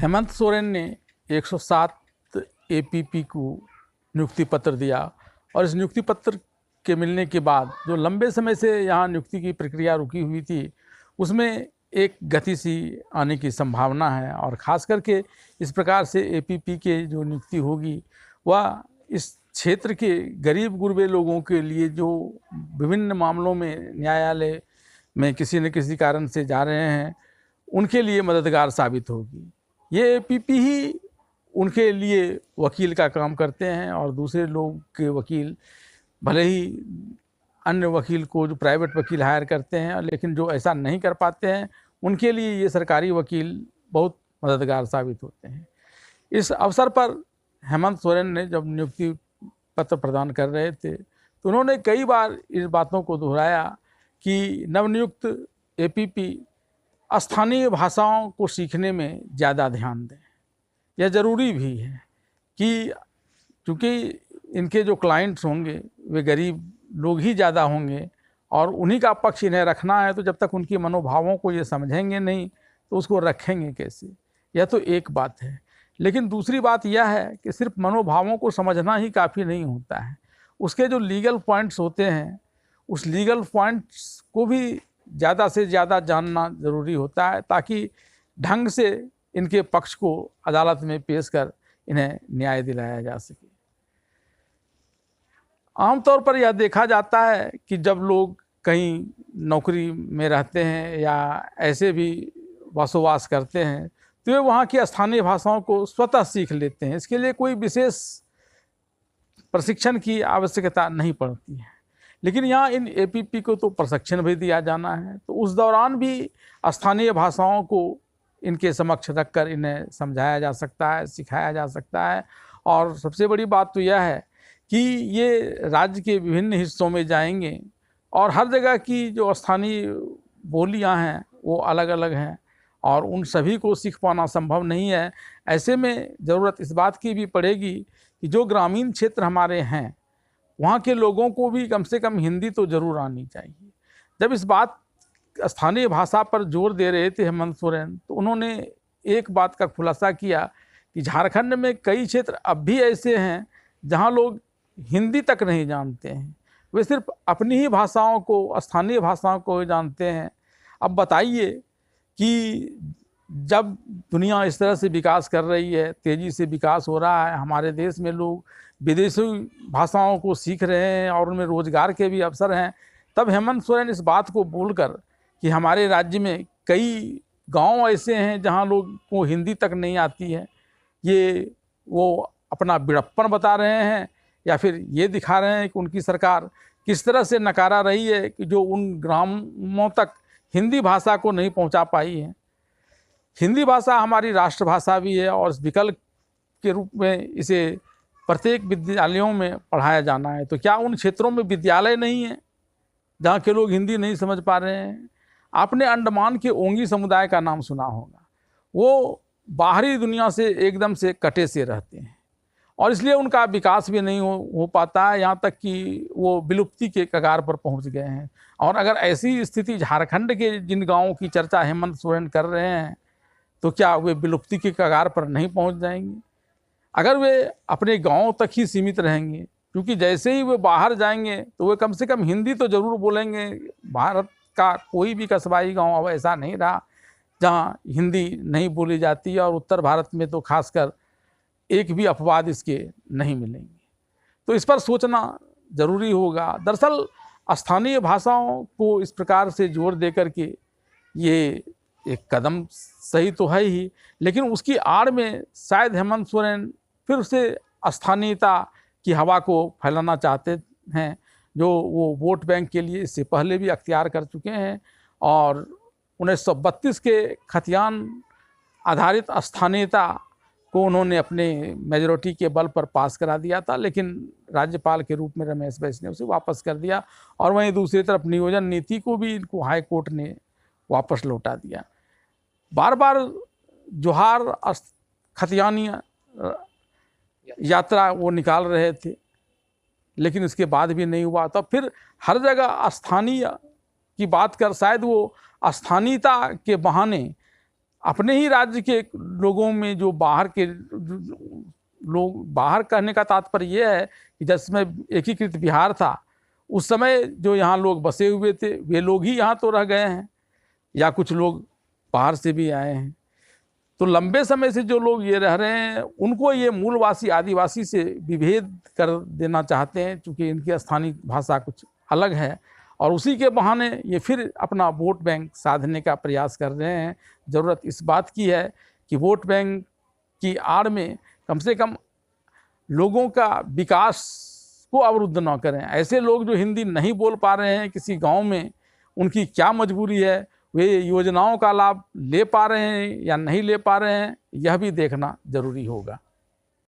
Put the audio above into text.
हेमंत सोरेन ने 107 एपीपी को नियुक्ति पत्र दिया और इस नियुक्ति पत्र के मिलने के बाद जो लंबे समय से यहाँ नियुक्ति की प्रक्रिया रुकी हुई थी उसमें एक गति सी आने की संभावना है। और ख़ास करके इस प्रकार से एपीपी के जो नियुक्ति होगी वह इस क्षेत्र के गरीब गुरबे लोगों के लिए जो विभिन्न मामलों में न्यायालय में किसी न किसी कारण से जा रहे हैं उनके लिए मददगार साबित होगी। ये एपीपी ही उनके लिए वकील का काम करते हैं और दूसरे लोग के वकील भले ही अन्य वकील को जो प्राइवेट वकील हायर करते हैं लेकिन जो ऐसा नहीं कर पाते हैं उनके लिए ये सरकारी वकील बहुत मददगार साबित होते हैं। इस अवसर पर हेमंत सोरेन ने जब नियुक्ति पत्र प्रदान कर रहे थे तो उन्होंने कई बार इस बातों को दोहराया कि नवनियुक्त एपीपी स्थानीय भाषाओं को सीखने में ज़्यादा ध्यान दें। यह ज़रूरी भी है कि चूँकि इनके जो क्लाइंट्स होंगे वे गरीब लोग ही ज़्यादा होंगे और उन्हीं का पक्ष इन्हें रखना है, तो जब तक उनकी मनोभावों को ये समझेंगे नहीं तो उसको रखेंगे कैसे। यह तो एक बात है। लेकिन दूसरी बात यह है कि सिर्फ मनोभावों को समझना ही काफ़ी नहीं होता है, उसके जो लीगल पॉइंट्स होते हैं उस लीगल पॉइंट्स को भी ज़्यादा से ज़्यादा जानना ज़रूरी होता है ताकि ढंग से इनके पक्ष को अदालत में पेश कर इन्हें न्याय दिलाया जा सके। आमतौर पर यह देखा जाता है कि जब लोग कहीं नौकरी में रहते हैं या ऐसे भी बसोवास करते हैं तो वे वहाँ की स्थानीय भाषाओं को स्वतः सीख लेते हैं। इसके लिए कोई विशेष प्रशिक्षण की आवश्यकता नहीं पड़ती है। लेकिन यहाँ इन एपीपी को तो प्रशिक्षण भी दिया जाना है, तो उस दौरान भी स्थानीय भाषाओं को इनके समक्ष रखकर इन्हें समझाया जा सकता है, सिखाया जा सकता है। और सबसे बड़ी बात तो यह है कि ये राज्य के विभिन्न हिस्सों में जाएंगे और हर जगह की जो स्थानीय बोलियां हैं वो अलग अलग हैं और उन सभी को सीख पाना संभव नहीं है। ऐसे में ज़रूरत इस बात की भी पड़ेगी कि जो ग्रामीण क्षेत्र हमारे हैं वहाँ के लोगों को भी कम से कम हिंदी तो ज़रूर आनी चाहिए। जब इस बात स्थानीय भाषा पर जोर दे रहे थे हेमंत सोरेन तो उन्होंने एक बात का खुलासा किया कि झारखंड में कई क्षेत्र अब भी ऐसे हैं जहाँ लोग हिंदी तक नहीं जानते हैं, वे सिर्फ अपनी ही भाषाओं को, स्थानीय भाषाओं को जानते हैं। अब बताइए कि जब दुनिया इस तरह से विकास कर रही है, तेज़ी से विकास हो रहा है, हमारे देश में लोग विदेशी भाषाओं को सीख रहे हैं और उनमें रोज़गार के भी अवसर हैं, तब हेमंत सोरेन इस बात को बोलकर कि हमारे राज्य में कई गांव ऐसे हैं जहां लोग को हिंदी तक नहीं आती है, ये वो अपना बिड़प्पन बता रहे हैं या फिर ये दिखा रहे हैं कि उनकी सरकार किस तरह से नकारा रही है कि जो उन ग्रामों तक हिंदी भाषा को नहीं पहुंचा पाई है। हिंदी भाषा हमारी राष्ट्रभाषा भी है और इस विकल्प के रूप में इसे प्रत्येक विद्यालयों में पढ़ाया जाना है। तो क्या उन क्षेत्रों में विद्यालय नहीं है जहाँ के लोग हिंदी नहीं समझ पा रहे हैं? आपने अंडमान के ओंगी समुदाय का नाम सुना होगा। वो बाहरी दुनिया से एकदम से कटे से रहते हैं और इसलिए उनका विकास भी नहीं हो पाता है, यहाँ तक कि वो विलुप्ति के कगार पर पहुँच गए हैं। और अगर ऐसी स्थिति झारखंड के जिन गाँवों की चर्चा हेमंत सोरेन कर रहे हैं तो क्या वे विलुप्ति के कगार पर नहीं पहुँच जाएंगे? अगर वे अपने गाँव तक ही सीमित रहेंगे, क्योंकि जैसे ही वे बाहर जाएंगे तो वे कम से कम हिंदी तो ज़रूर बोलेंगे। भारत का कोई भी कस्बाई गांव अब ऐसा नहीं रहा जहां हिंदी नहीं बोली जाती है और उत्तर भारत में तो खासकर एक भी अपवाद इसके नहीं मिलेंगे। तो इस पर सोचना ज़रूरी होगा। दरअसल स्थानीय भाषाओं को इस प्रकार से जोर दे कर के ये एक कदम सही तो है ही, लेकिन उसकी आड़ में शायद हेमंत सोरेन फिर से स्थानीयता की हवा को फैलाना चाहते हैं जो वो वोट बैंक के लिए इससे पहले भी अख्तियार कर चुके हैं। और 1932 के खतियान आधारित स्थानीयता को उन्होंने अपने मेजॉरिटी के बल पर पास करा दिया था, लेकिन राज्यपाल के रूप में रमेश बैस ने उसे वापस कर दिया। और वहीं दूसरी तरफ नियोजन नीति को भी इनको हाई कोर्ट ने वापस लौटा दिया। बार बार जोहार खतियानी यात्रा वो निकाल रहे थे लेकिन इसके बाद भी नहीं हुआ। तो फिर हर जगह स्थानीय की बात कर शायद वो स्थानीयता के बहाने अपने ही राज्य के लोगों में जो बाहर के लोग, बाहर कहने का तात्पर्य यह है कि जिसमें एकीकृत बिहार था उस समय जो यहाँ लोग बसे हुए थे वे लोग ही यहाँ तो रह गए हैं, या कुछ लोग बाहर से भी आए हैं। तो लंबे समय से जो लोग ये रह रहे हैं उनको ये मूलवासी आदिवासी से विभेद कर देना चाहते हैं, क्योंकि इनकी स्थानीय भाषा कुछ अलग है, और उसी के बहाने ये फिर अपना वोट बैंक साधने का प्रयास कर रहे हैं। ज़रूरत इस बात की है कि वोट बैंक की आड़ में कम से कम लोगों का विकास को अवरुद्ध न करें। ऐसे लोग जो हिंदी नहीं बोल पा रहे हैं किसी गांव में, उनकी क्या मजबूरी है, वे योजनाओं का लाभ ले पा रहे हैं या नहीं ले पा रहे हैं, यह भी देखना जरूरी होगा।